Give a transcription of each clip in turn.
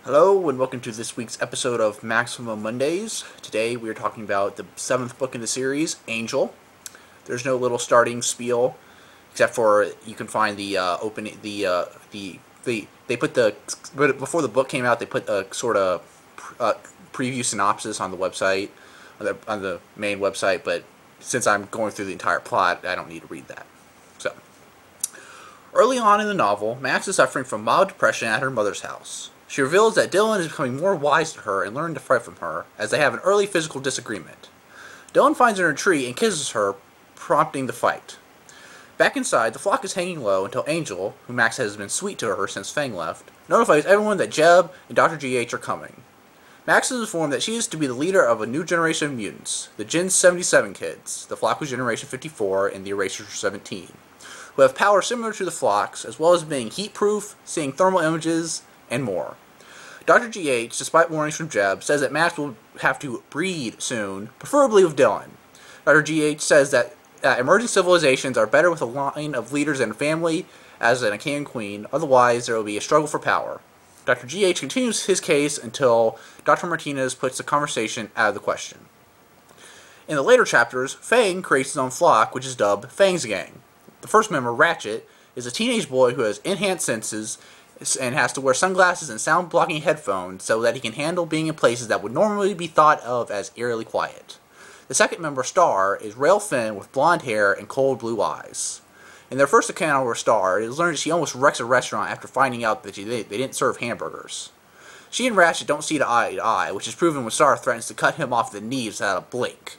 Hello and welcome to this week's episode of Maximum Mondays. Today we are talking about the 7th book in the series, Angel. There's no little starting spiel, except for you can find the opening. They put before the book came out. They put a sort of preview synopsis on the website, on the main website. But since I'm going through the entire plot, I don't need to read that. So, early on in the novel, Max is suffering from mild depression at her mother's house. She reveals that Dylan is becoming more wise to her and learning to fight from her, as they have an early physical disagreement. Dylan finds her in a tree and kisses her, prompting the fight. Back inside, the flock is hanging low until Angel, who Max has been sweet to her since Fang left, notifies everyone that Jeb and Dr. GH are coming. Max is informed that she is to be the leader of a new generation of mutants, the Gen 77 kids, the flock was Generation 54 and the Erasers were 17, who have powers similar to the flock's, as well as being heat-proof, seeing thermal images, and more. Dr. GH, despite warnings from Jeb, says that Max will have to breed soon, preferably with Dylan. Dr. GH says that emerging civilizations are better with a line of leaders and a family as an king and queen, otherwise there will be a struggle for power. Dr. GH continues his case until Dr. Martinez puts the conversation out of the question. In the later chapters, Fang creates his own flock, which is dubbed Fang's Gang. The first member, Ratchet, is a teenage boy who has enhanced senses and has to wear sunglasses and sound-blocking headphones so that he can handle being in places that would normally be thought of as eerily quiet. The second member, Star, is Rail Finn with blonde hair and cold blue eyes. In their first encounter with Star, it is learned that she almost wrecks a restaurant after finding out that they didn't serve hamburgers. She and Ratchet don't see eye to eye, which is proven when Star threatens to cut him off the knees without a blink.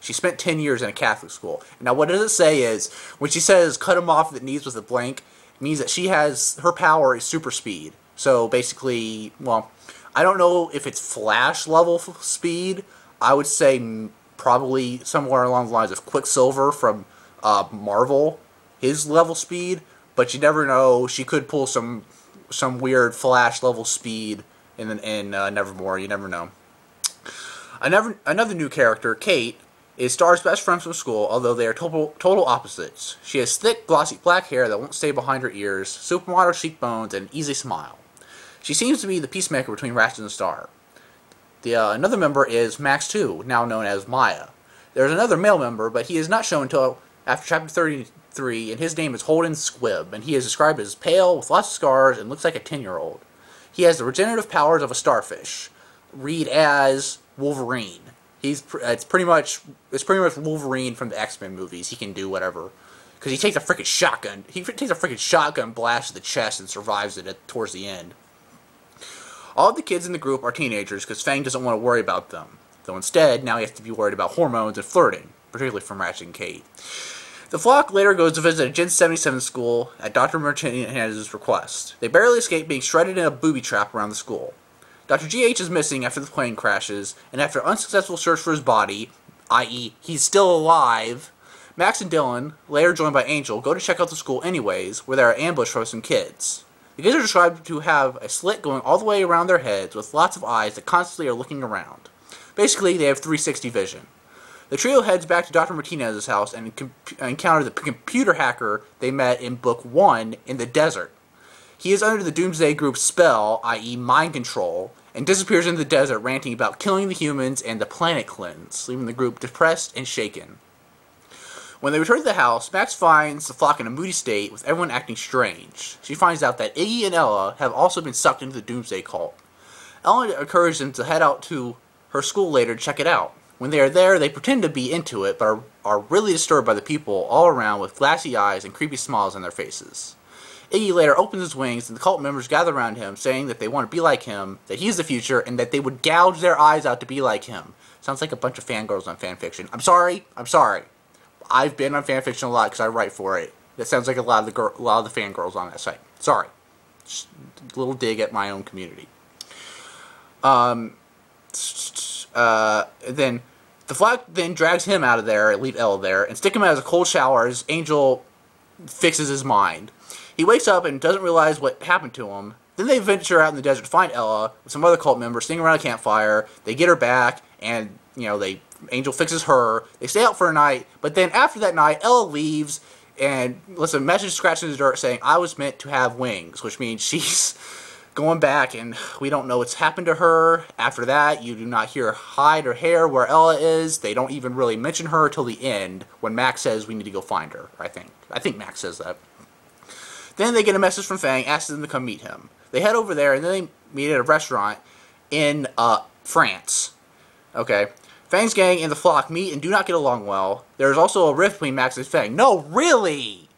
She spent 10 years in a Catholic school. Now what does it say is, when she says cut him off the knees with a blink, means that her power is super speed. So basically, well, I don't know if it's Flash level speed. I would say probably somewhere along the lines of Quicksilver from Marvel, his level speed. But you never know. She could pull some weird Flash level speed in Nevermore. You never know. Another new character, Kate, is Star's best friend from school, although they are total opposites. She has thick, glossy black hair that won't stay behind her ears, supermodel cheekbones, and an easy smile. She seems to be the peacemaker between Ratchet and Star. Another member is Max 2, now known as Maya. There is another male member, but he is not shown until after Chapter 33, and his name is Holden Squibb, and he is described as pale, with lots of scars, and looks like a 10-year-old. He has the regenerative powers of a starfish. Read as Wolverine. It's pretty much Wolverine from the X-Men movies. He can do whatever, because he takes a freaking shotgun. He takes a freaking shotgun blast to the chest and survives it towards the end. All of the kids in the group are teenagers because Fang doesn't want to worry about them, though instead now he has to be worried about hormones and flirting, particularly from Ratchet and Kate. The flock later goes to visit a Gen 77 school at Dr. Martinez's request. They barely escape being shredded in a booby trap around the school. Dr. GH is missing after the plane crashes, and after an unsuccessful search for his body, i.e., he's still alive, Max and Dylan, later joined by Angel, go to check out the school anyways, where they are ambushed by some kids. The kids are described to have a slit going all the way around their heads with lots of eyes that constantly are looking around. Basically, they have 360 vision. The trio heads back to Dr. Martinez's house and encounter the computer hacker they met in Book 1 in the desert. He is under the Doomsday Group's spell, i.e. mind control, and disappears into the desert ranting about killing the humans and the planet cleanse, leaving the group depressed and shaken. When they return to the house, Max finds the flock in a moody state, with everyone acting strange. She finds out that Iggy and Ella have also been sucked into the Doomsday cult. Ella encourages them to head out to her school later to check it out. When they are there, they pretend to be into it, but are really disturbed by the people all around with glassy eyes and creepy smiles on their faces. Iggy later opens his wings, and the cult members gather around him, saying that they want to be like him, that he's the future, and that they would gouge their eyes out to be like him. Sounds like a bunch of fangirls on fanfiction. I'm sorry. I've been on fanfiction a lot because I write for it. That sounds like a lot of the fangirls on that site. Sorry. Just a little dig at my own community. Then the flock then drags him out of there, leave Ella there, and stick him out as a cold shower as Angel fixes his mind. He wakes up and doesn't realize what happened to him. Then they venture out in the desert to find Ella with some other cult members sitting around a campfire. They get her back, and Angel fixes her. They stay out for a night, but then after that night, Ella leaves and lets a message scratched in the dirt saying, "I was meant to have wings," which means she's going back, and we don't know what's happened to her. After that, you do not hear hide or hair where Ella is. They don't even really mention her till the end, when Max says we need to go find her, I think Max says that. Then they get a message from Fang, asking them to come meet him. They head over there, and then they meet at a restaurant in France. Okay. Fang's gang and the flock meet and do not get along well. There is also a rift between Max and Fang. No, really!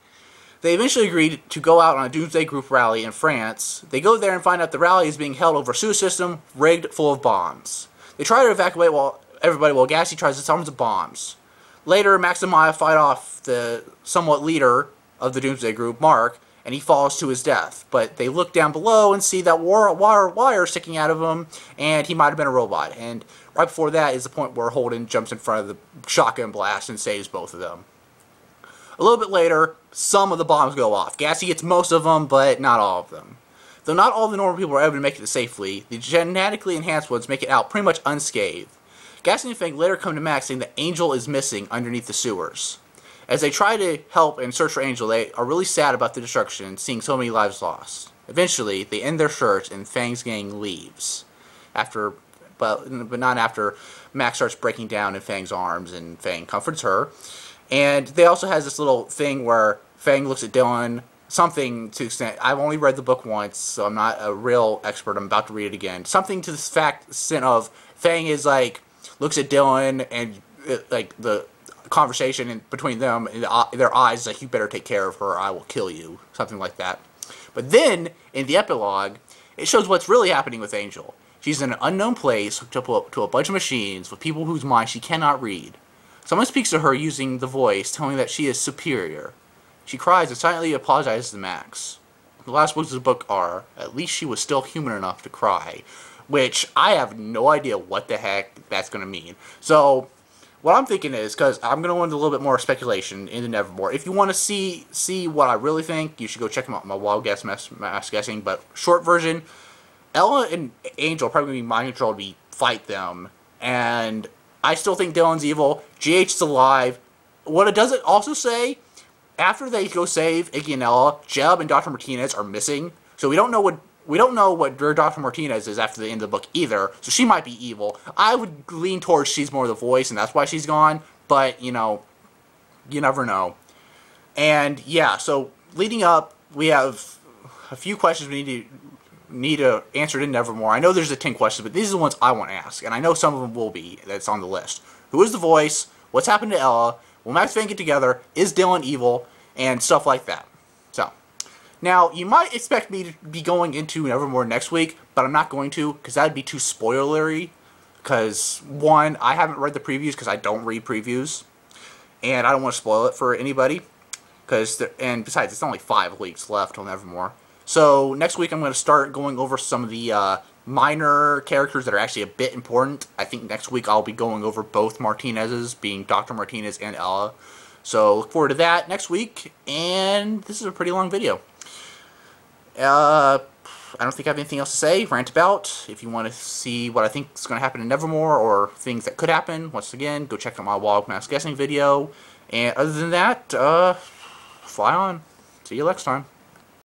They eventually agreed to go out on a Doomsday Group rally in France. They go there and find out the rally is being held over a sewer system rigged full of bombs. They try to evacuate everybody while Gassy tries to summon the bombs. Later, Max and Maya fight off the somewhat leader of the Doomsday Group, Mark, and he falls to his death. But they look down below and see that wire sticking out of him, and he might have been a robot. And right before that is the point where Holden jumps in front of the shotgun blast and saves both of them. A little bit later, some of the bombs go off. Gassy gets most of them, but not all of them. Though not all the normal people are able to make it safely, the genetically enhanced ones make it out pretty much unscathed. Gassy and Fang later come to Max saying that Angel is missing underneath the sewers. As they try to help and search for Angel, they are really sad about the destruction, seeing so many lives lost. Eventually, they end their search and Fang's gang leaves. But not after Max starts breaking down in Fang's arms and Fang comforts her. And they also has this little thing where Fang looks at Dylan, something to the extent, I've only read the book once, so I'm not a real expert, I'm about to read it again. Something to the extent of Fang is like, looks at Dylan and like the conversation between them, and their eyes like, you better take care of her or I will kill you, something like that. But then, in the epilogue, it shows what's really happening with Angel. She's in an unknown place hooked up to a bunch of machines with people whose minds she cannot read. Someone speaks to her using the voice, telling her that she is superior. She cries and silently apologizes to Max. The last words of the book are, at least she was still human enough to cry. Which, I have no idea what the heck that's going to mean. So, what I'm thinking is, because I'm going to go into a little bit more speculation into Nevermore. If you want to see what I really think, you should go check them out my wild guess mass guessing. But, short version, Ella and Angel are probably going to be mind controlled to fight them. And I still think Dylan's evil. GH is alive. What it doesn't also say, after they go save Iggy and Ella, Jeb and Dr. Martinez are missing. So we don't know what Dr. Martinez is after the end of the book either. So she might be evil. I would lean towards she's more the voice and that's why she's gone. But, you know, you never know. And yeah, so leading up, we have a few questions we need to answer in Nevermore. I know there's 10 questions, but these are the ones I want to ask, and I know some of them will be that's on the list. Who is the voice? What's happened to Ella? Will Max Fang get together? Is Dylan evil? And stuff like that. So, now, you might expect me to be going into Nevermore next week, but I'm not going to, because that would be too spoilery. Because, one, I haven't read the previews, because I don't read previews, and I don't want to spoil it for anybody. And besides, it's only 5 weeks left on Nevermore. So, next week I'm going to start going over some of the minor characters that are actually a bit important. I think next week I'll be going over both Martinez's, being Dr. Martinez and Ella. So, look forward to that next week, and this is a pretty long video. I don't think I have anything else to say, rant about. If you want to see what I think is going to happen in Nevermore, or things that could happen, once again, go check out my Wild Mass Guessing video. And other than that, fly on. See you next time.